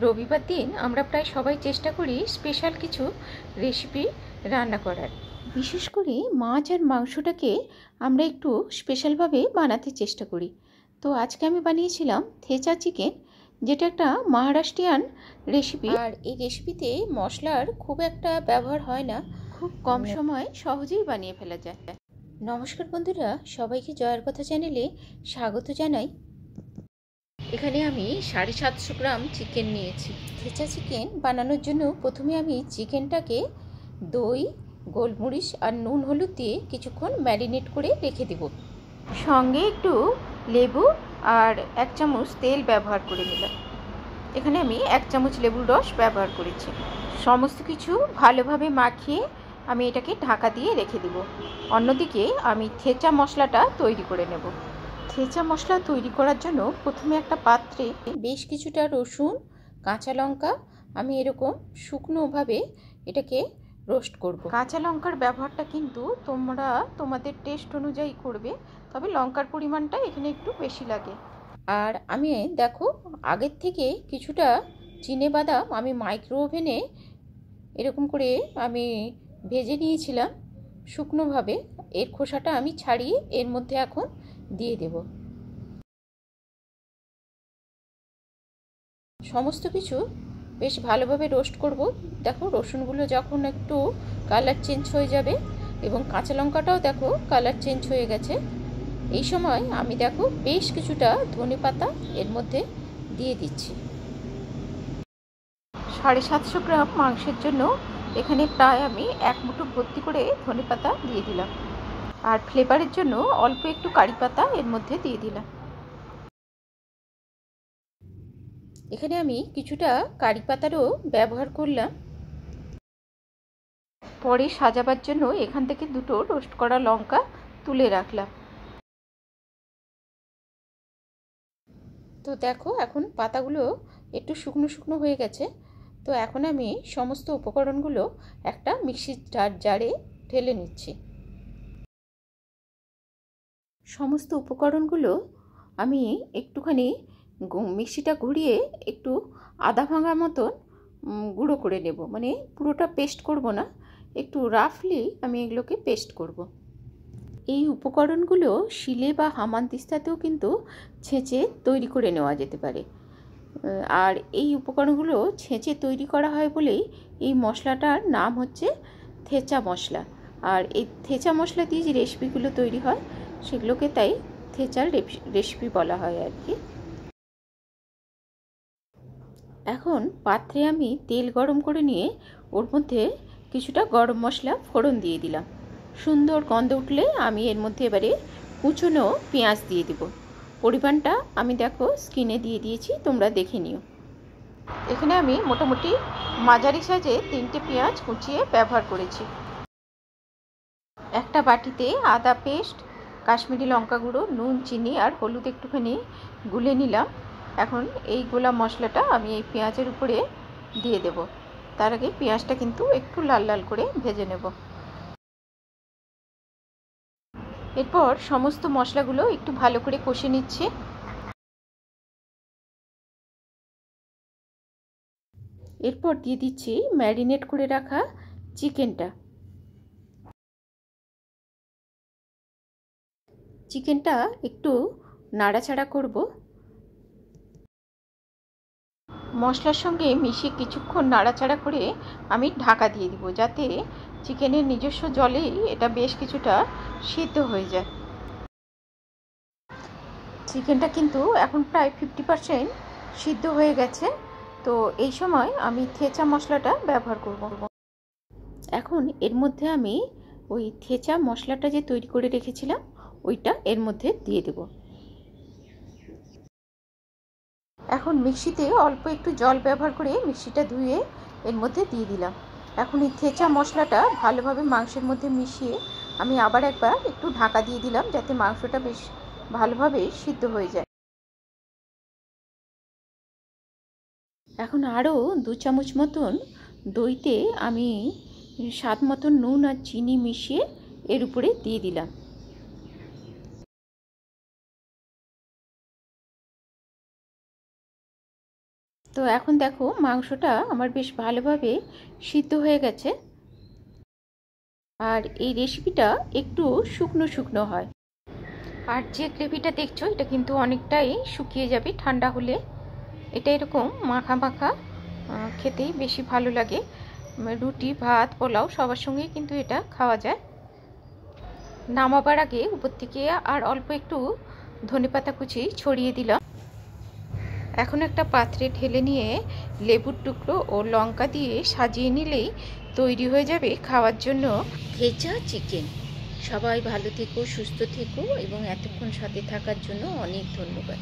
রবিবার দিন আমরা প্রায় সবাই চেষ্টা করি স্পেশাল কিছু রেসিপি রান্না করার। বিশেষ করে মাছ আর মাংসটাকে আমরা একটু স্পেশালভাবে বানাতে চেষ্টা করি। তো আজকে আমি বানিয়েছিলাম থেচা চিকেন, যেটা একটা মহারাষ্ট্রিয়ান রেসিপি। আর এই রেসিপিতে মশলার খুব একটা ব্যবহার হয় না, খুব কম সময়ে সহজেই বানিয়ে ফেলা যায়। নমস্কার বন্ধুরা, সবাইকে জয়ের কথা চ্যানেলে স্বাগত জানাই। এখানে আমি 750 গ্রাম চিকেন নিয়েছি। থেচা চিকেন বানানোর জন্য প্রথমে আমি চিকেনটাকে দই, গোলমরিচ আর নুন হলুদ দিয়ে কিছুক্ষণ ম্যারিনেট করে রেখে দেব। সঙ্গে একটু লেবু আর 1 চামচ তেল ব্যবহার করে নিলাম। এখানে আমি 1 চামচ লেবুর রস ব্যবহার করেছি। সমস্ত কিছু ভালোভাবে মাখিয়ে আমি এটাকে ঢাকা দিয়ে রেখে দেব। অন্যদিকে আমি থেচা মশলাটা তৈরি করে নেব। থেচা মশলা তৈরি করার জন্য প্রথমে একটা পাত্রে বেশ কিছুটা রসুন, কাঁচা লঙ্কা আমি এরকম শুকনোভাবে এটাকে রোস্ট করব। কাঁচা লঙ্কার ব্যবহারটা কিন্তু তোমরা তোমাদের টেস্ট অনুযায়ী করবে, তবে লঙ্কার পরিমাণটা এখানে একটু বেশি লাগে। আর আমি দেখো আগের থেকে কিছুটা চিনেবাদাম আমি মাইক্রো ওভেনে এরকম করে আমি ভেজে নিয়েছিলাম শুকনোভাবে। এর খোসাটা আমি ছাড়িয়ে এর মধ্যে এখন দিয়ে দেব। সমস্ত কিছু বেশ ভালোভাবে রোস্ট করব। দেখো রসুনগুলো যখন একটু কালার চেঞ্জ হয়ে যাবে এবং কাঁচা লঙ্কাটাও দেখো কালার চেঞ্জ হয়ে গেছে, এই সময় আমি দেখো বেশ কিছুটা ধনেপাতা এর মধ্যে দিয়ে দিচ্ছি। 750 গ্রাম মাংসের জন্য এখানে প্রায় আমি 1 মুঠো ভর্তি করে ধনেপাতা দিয়ে দিলাম। আর ফ্লেভারের জন্য অল্প একটু কারি পাতা এর মধ্যে দিয়ে দিলাম। এখানে আমি কিছুটা কারি পাতারও ব্যবহার করলাম। পরে সাজাবার জন্য এখান থেকে 2টো রোস্ট করা লঙ্কা তুলে রাখলাম। তো দেখো এখন পাতাগুলো একটু শুকনো শুকনো হয়ে গেছে। তো এখন আমি সমস্ত উপকরণগুলো একটা মিক্সির জারে ঢেলে নিচ্ছি। সমস্ত উপকরণগুলো আমি একটুখানি মিক্সিটা ঘুরিয়ে একটু আধা ভাঙা মতন গুঁড়ো করে নেব, মানে পুরোটা পেস্ট করব না, একটু রাফলি আমি এগুলোকে পেস্ট করব। এই উপকরণগুলো শিলে বা হামানদিস্তাতেও কিন্তু ছেঁচে তৈরি করে নেওয়া যেতে পারে। আর এই উপকরণগুলো ছেঁচে তৈরি করা হয় বলেই এই মশলাটার নাম হচ্ছে থেচা মশলা। আর এই থেচা মশলা দিয়ে যে রেসিপিগুলো তৈরি হয় সেগুলোকে তাই থেচার রেসিপি বলা হয় আর কি। এখন পাত্রে আমি তেল গরম করে নিয়ে ওর মধ্যে কিছুটা গরম মশলা ফোড়ন দিয়ে দিলাম। সুন্দর গন্ধ উঠলে আমি এর মধ্যে এবারে কুচনো পেঁয়াজ দিয়ে দেব। পরিমাণটা আমি দেখো স্ক্রিনে দিয়ে দিয়েছি, তোমরা দেখে নিও। এখানে আমি মোটামুটি মাঝারি সাইজে 3টে পেঁয়াজ কুচিয়ে ব্যবহার করেছি। একটা বাটিতে আদা পেস্ট, কাশ্মীরি লঙ্কা গুঁড়ো, নুন, চিনি আর হলুদ একটুখানি গুলে নিলাম। এখন এই গোলা মশলাটা আমি এই পেঁয়াজের উপরে দিয়ে দেব। তার আগে পেঁয়াজটা কিন্তু একটু লাল লাল করে ভেজে নেব। এরপর সমস্ত মশলাগুলো একটু ভালো করে কষে নিচ্ছি। এরপর দিয়ে দিচ্ছি ম্যারিনেট করে রাখা চিকেনটা। চিকেনটা একটু নাড়াচাড়া করব। মশলার সঙ্গে মিশিয়ে কিছুক্ষণ নাড়াচাড়া করে আমি ঢাকা দিয়ে দিব, যাতে চিকেনের নিজস্ব জলেই এটা বেশ কিছুটা সিদ্ধ হয়ে যায়। চিকেনটা কিন্তু এখন প্রায় 50% সিদ্ধ হয়ে গেছে। তো এই সময় আমি থেচা মশলাটা ব্যবহার করব। এখন এর মধ্যে আমি ওই থেচা মশলাটা যে তৈরি করে রেখেছিলাম ওইটা এর মধ্যে দিয়ে দেব। এখন মিক্সিতে অল্প একটু জল ব্যবহার করে মিক্সিটা ধুয়ে এর মধ্যে দিয়ে দিলাম। এখন এই থেচা মশলাটা ভালোভাবে মাংসের মধ্যে মিশিয়ে আমি আবার একবার একটু ঢাকা দিয়ে দিলাম, যাতে মাংসটা বেশ ভালোভাবে সিদ্ধ হয়ে যায়। এখন আরও 2 চামচ মতন দইতে আমি স্বাদ মতন নুন আর চিনি মিশিয়ে এর উপরে দিয়ে দিলাম। তো এখন দেখো মাংসটা আমার বেশ ভালোভাবে সিদ্ধ হয়ে গেছে। আর এই রেসিপিটা একটু শুকনো শুকনো হয়। আর যে গ্রেভিটা দেখছো এটা কিন্তু অনেকটাই শুকিয়ে যাবে ঠান্ডা হলে। এটা এরকম মাখা মাখা খেতেই বেশি ভালো লাগে। রুটি, ভাত, পোলাও সবার সঙ্গেই কিন্তু এটা খাওয়া যায়। নামাবার আগে উপর থেকে আর অল্প একটু ধনেপাতা কুচি ছড়িয়ে দিলাম। এখন একটা পাত্রে ঢেলে নিয়ে লেবুর টুকরো ও লঙ্কা দিয়ে সাজিয়ে নিলেই তৈরি হয়ে যাবে খাওয়ার জন্য ভেজা চিকেন। সবাই ভালো থেকো, সুস্থ থেকো এবং এতক্ষণ সাথে থাকার জন্য অনেক ধন্যবাদ।